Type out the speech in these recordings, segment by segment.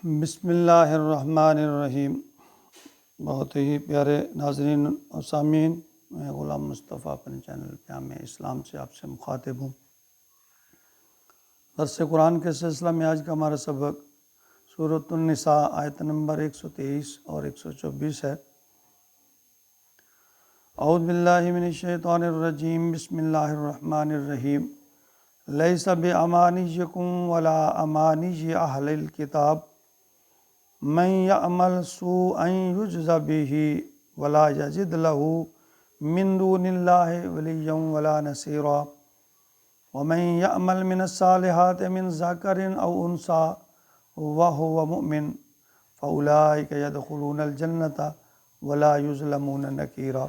بسم اللہ الرحمن الرحیم۔ بہت ہی پیارے ناظرین اور سامعین، میں غلام مصطفیٰ اپنے چینل پیام اسلام سے آپ سے مخاطب ہوں۔ درس قرآن کے سلسلہ میں آج کا ہمارا سبق سورۃ النساء آیت نمبر 123 اور 124 ہے۔ اعوذ باللہ من الشیطان الرجیم، بسم اللہ الرحمن الرحیم۔ لیس بامانیکم ولا امانی اہل الکتاب من یعمل سوءا یجز بہ ولا یجد لہ من دون اللہ ولیا ولا نصیرا ومن یعمل من الصالحات من ذکر او انثی وہو مؤمن فاولئک یدخلون الجنۃ ولا یظلمون نقیرا۔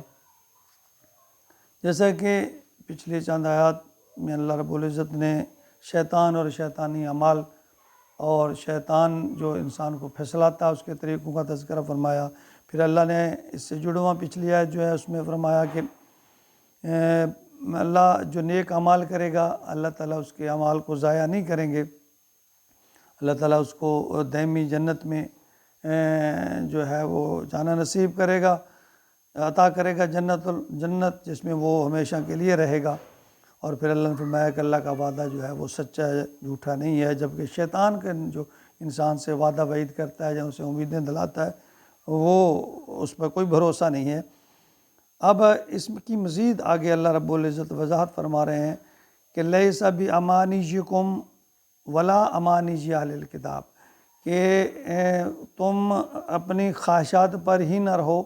جیسا کہ پچھلی چند آیات میں اللہ رب العزت نے شیطان اور شیطانی اعمال اور شیطان جو انسان کو پھسلاتا ہے اس کے طریقوں کا تذکرہ فرمایا۔ پھر اللہ نے اس سے جڑواں پچھلی آیت جو ہے اس میں فرمایا کہ اللہ جو نیک اعمال کرے گا اللہ تعالیٰ اس کے اعمال کو ضائع نہیں کریں گے، اللہ تعالیٰ اس کو دائمی جنت میں جو ہے وہ جانا نصیب کرے گا، عطا کرے گا جنت جس میں وہ ہمیشہ کے لیے رہے گا۔ اور پھر اللہ نے فرمایا کہ اللہ کا وعدہ جو ہے وہ سچا ہے، جھوٹا نہیں ہے، جبکہ شیطان کا جو انسان سے وعدہ وعید کرتا ہے یا اسے امیدیں دلاتا ہے وہ اس پر کوئی بھروسہ نہیں ہے۔ اب اس کی مزید آگے اللہ رب العزت وضاحت فرما رہے ہیں کہ لیس بامانیکم ولا امانی اہل الکتاب، کہ تم اپنی خواہشات پر ہی نہ رہو،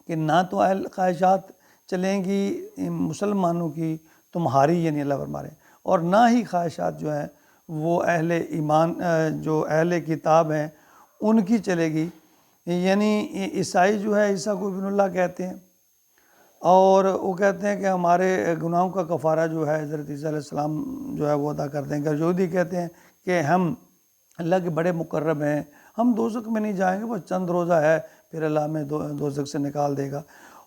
کہ نہ تو اہل خواہشات چلیں گی مسلمانوں کی تمہاری، یعنی اللہ فرما رہے ہیں، اور نہ ہی خواہشات جو ہیں وہ اہل ایمان جو اہل کتاب ہیں ان کی چلے گی۔ یعنی عیسائی جو ہے عیسیٰ کو ابن اللہ کہتے ہیں اور وہ کہتے ہیں کہ ہمارے گناہوں کا کفارہ جو ہے حضرت عیسیٰ علیہ السلام جو ہے وہ ادا کرتے ہیں۔ یہودی کہتے ہیں کہ ہم اللہ کے بڑے مقرب ہیں، ہم دوزخ میں نہیں جائیں گے، بس چند روزہ ہے پھر اللہ ہمیں دوزخ سے نکال دے گا۔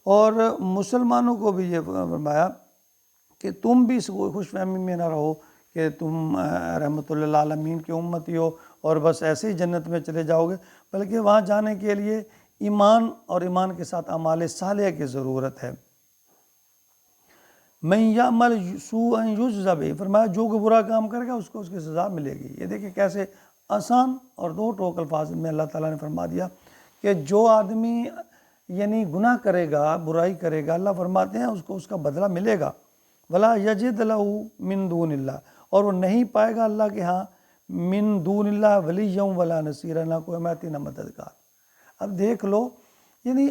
اور مسلمانوں کو بھی یہ فرمایا کہ تم بھی اس خوش فہمی میں نہ رہو کہ تم رحمت اللہ عالمین کی امتی ہو اور بس ایسے ہی جنت میں چلے جاؤ گے، بلکہ وہاں جانے کے لیے ایمان اور ایمان کے ساتھ اعمال صالحہ کی ضرورت ہے۔ من یعمل سوءا یجز بہ، فرمایا جو کہ برا کام کرے گا اس کو اس کی سزا ملے گی۔ یہ دیکھیں کیسے آسان اور دو ٹوک الفاظ میں اللہ تعالیٰ نے فرما دیا کہ جو آدمی یعنی گناہ کرے گا، برائی کرے گا، اللہ فرماتے ہیں اس کو اس کا بدلہ ملے گا۔ ولا یجد لہ من دون اللہ، اور وہ نہیں پائے گا اللہ کے ہاں من دون اللہ ولیا ولا نصیرا، نہ کوئی حمایتی نہ مددگار۔ اب دیکھ لو، یعنی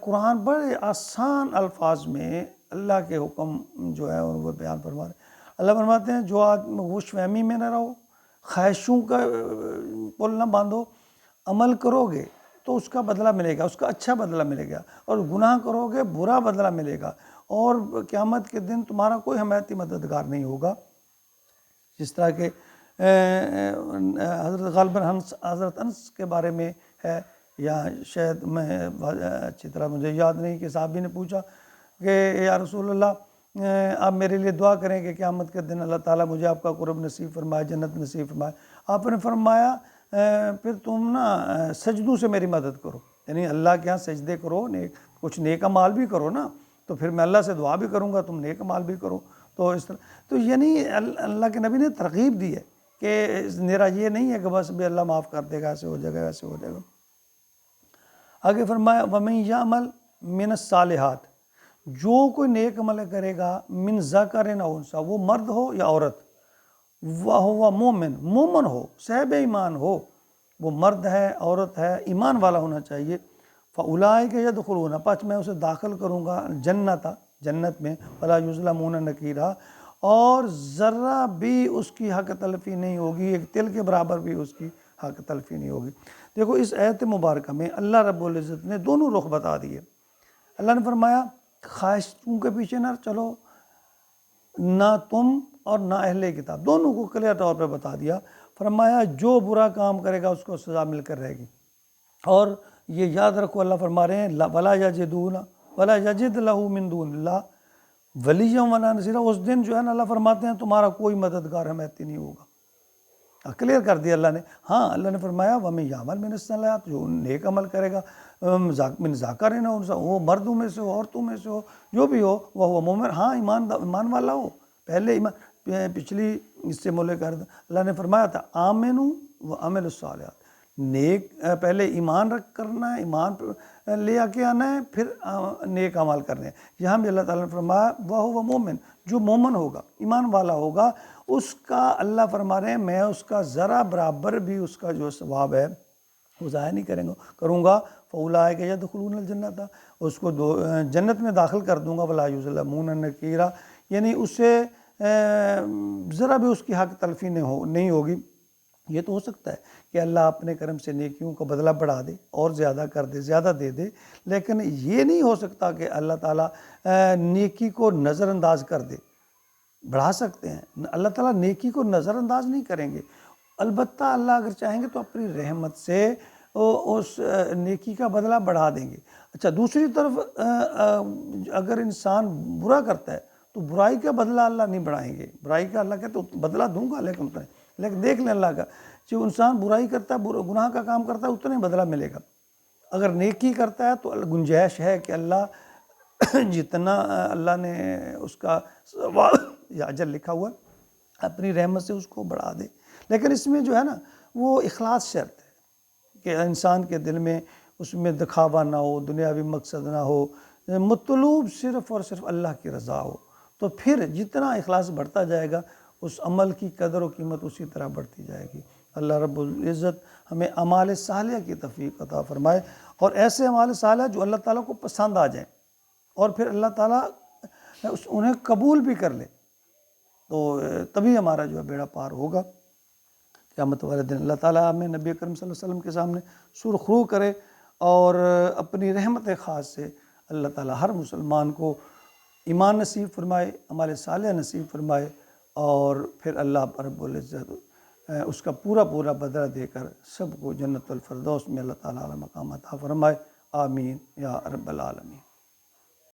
قرآن بڑے آسان الفاظ میں اللہ کے حکم جو ہے وہ بیان فرما رہے ہیں۔ اللہ فرماتے ہیں جو آدمی خوش فہمی میں نہ رہو، خواہشوں کا پل نہ باندھو، عمل کرو گے تو اس کا بدلہ ملے گا، اس کا اچھا بدلہ ملے گا، اور گناہ کرو گے برا بدلہ ملے گا، اور قیامت کے دن تمہارا کوئی حمایتی مددگار نہیں ہوگا۔ جس طرح کہ حضرت غالباً حضرت انس کے بارے میں ہے، یا شاید میں اچھی طرح مجھے یاد نہیں، کہ صحابی نے پوچھا کہ یا رسول اللہ آپ میرے لیے دعا کریں کہ قیامت کے دن اللہ تعالیٰ مجھے آپ کا قرب نصیب فرمائے، جنت نصیب فرمائے۔ آپ نے فرمایا پھر تم نا سجدوں سے میری مدد کرو، یعنی اللہ کے ہاں سجدے کرو، کچھ نیک اعمال بھی کرو نا، تو پھر میں اللہ سے دعا بھی کروں گا، تم نیک اعمال بھی کرو۔ تو اس طرح تو یعنی اللہ کے نبی نے ترغیب دی ہے کہ میرا یہ نہیں ہے کہ بس بھی اللہ معاف کر دے گا، ایسے ہو جائے گا ایسے ہو جائے گا۔ آگے فرمایا وَمَن یعمل مِنَ الصالحات، جو کوئی نیک عمل کرے گا من ذکر او انثی، وہ مرد ہو یا عورت، وہو مومن، مومن ہو، صاحب ایمان ہو، وہ مرد ہے عورت ہے ایمان والا ہونا چاہیے، فاولئک یدخلون، پس میں اسے داخل کروں گا جنت میں، ولا یظلمون نقیرا، اور ذرہ بھی اس کی حق تلفی نہیں ہوگی، ایک تل کے برابر بھی اس کی حق تلفی نہیں ہوگی۔ دیکھو اس آیت مبارکہ میں اللہ رب العزت نے دونوں رخ بتا دیے۔ اللہ نے فرمایا خواہشوں کے پیچھے نہ چلو، نہ تم اور نہ اہل کتاب، دونوں کو کلیئر طور پہ بتا دیا۔ فرمایا جو برا کام کرے گا اس کو سزا مل کر رہے گی، اور یہ یاد رکھو اللہ فرما رہے ہیں ولا یجد لہ من دون اللہ ولیا ولا نصیرا، اس دن جو ہے نا اللہ فرماتے ہیں تمہارا کوئی مددگار حمایتی نہیں ہوگا۔ کلیئر کر دیا اللہ نے. ہاں اللہ نے فرمایا وَمَن يَعْمَلْ مِنَ الصَّالِحَاتِ، جو نیک عمل کرے گا من ذَكَرٍ أَوْ أُنثىٰ، وہ مردوں میں سے ہو عورتوں میں سے ہو جو بھی ہو، وَهُوَ مُؤْمِنٌ، ہاں ایمان والا ہو. پہلے ایمان، پچھلی اس سے مولے کر اللہ نے فرمایا تھا آمنوا وعملوا الصالحات، نیک پہلے ایمان رکھ کرنا ہے، ایمان لے آ کے آنا ہے، پھر نیک اعمال کرنے ہیں. یہاں بھی اللہ تعالیٰ نے فرمایا وَهُوَ مُؤْمِن، جو مومن ہوگا، ایمان والا ہوگا، اس کا اللہ فرما رہے ہیں میں اس کا ذرا برابر بھی اس کا جو ثواب ہے وہ ضائع نہیں کروں گا. فَأُولَٰئِکَ يَدْخُلُونَ الْجَنَّةَ، اس کو جنت میں داخل کر دوں گا. وَلَا يُظْلَمُونَ نَقِيرًا، یعنی اسے ذرا بھی اس کی حق تلفی نہیں ہوگی. یہ تو ہو سکتا ہے کہ اللہ اپنے کرم سے نیکیوں کا بدلہ بڑھا دے اور زیادہ کر دے، زیادہ دے دے، لیکن یہ نہیں ہو سکتا کہ اللہ تعالیٰ نیکی کو نظر انداز کر دے. بڑھا سکتے ہیں، اللہ تعالیٰ نیکی کو نظر انداز نہیں کریں گے. البتہ اللہ اگر چاہیں گے تو اپنی رحمت سے اس نیکی کا بدلہ بڑھا دیں گے. اچھا دوسری طرف اگر انسان برا کرتا ہے تو برائی کا بدلہ اللہ نہیں بڑھائیں گے. برائی کا اللہ کہتے تو بدلہ دوں گا لیکن دیکھ لیں اللہ کا، جو انسان برائی کرتا ہے، گناہ کا کام کرتا ہے، اتنے بدلہ ملے گا. اگر نیکی کرتا ہے تو گنجائش ہے کہ اللہ جتنا اللہ نے اس کا ثواب یا اجر لکھا ہوا ہے اپنی رحمت سے اس کو بڑھا دے. لیکن اس میں جو ہے نا وہ اخلاص شرط ہے کہ انسان کے دل میں اس میں دکھاوا نہ ہو، دنیاوی مقصد نہ ہو، مطلوب صرف اور صرف اللہ کی رضا ہو. تو پھر جتنا اخلاص بڑھتا جائے گا اس عمل کی قدر و قیمت اسی طرح بڑھتی جائے گی. اللہ رب العزت ہمیں اعمال صالحہ کی توفیق عطا فرمائے، اور ایسے اعمال صالحہ جو اللہ تعالیٰ کو پسند آ جائیں اور پھر اللہ تعالیٰ انہیں قبول بھی کر لے، تو تبھی ہمارا جو ہے بیڑا پار ہوگا. قیامت والے دن اللہ تعالیٰ ہمیں نبی کریم صلی اللہ علیہ وسلم کے سامنے سرخرو کرے، اور اپنی رحمت خاص سے اللہ تعالیٰ ہر مسلمان کو ایمان نصیب فرمائے، اعمال صالحہ نصیب فرمائے، اور پھر اللہ رب العزت اس کا پورا بدلہ دے کر سب کو جنت الفردوس میں اللہ تعالیٰ مقام عطا فرمائے. آمین یا رب العالمین.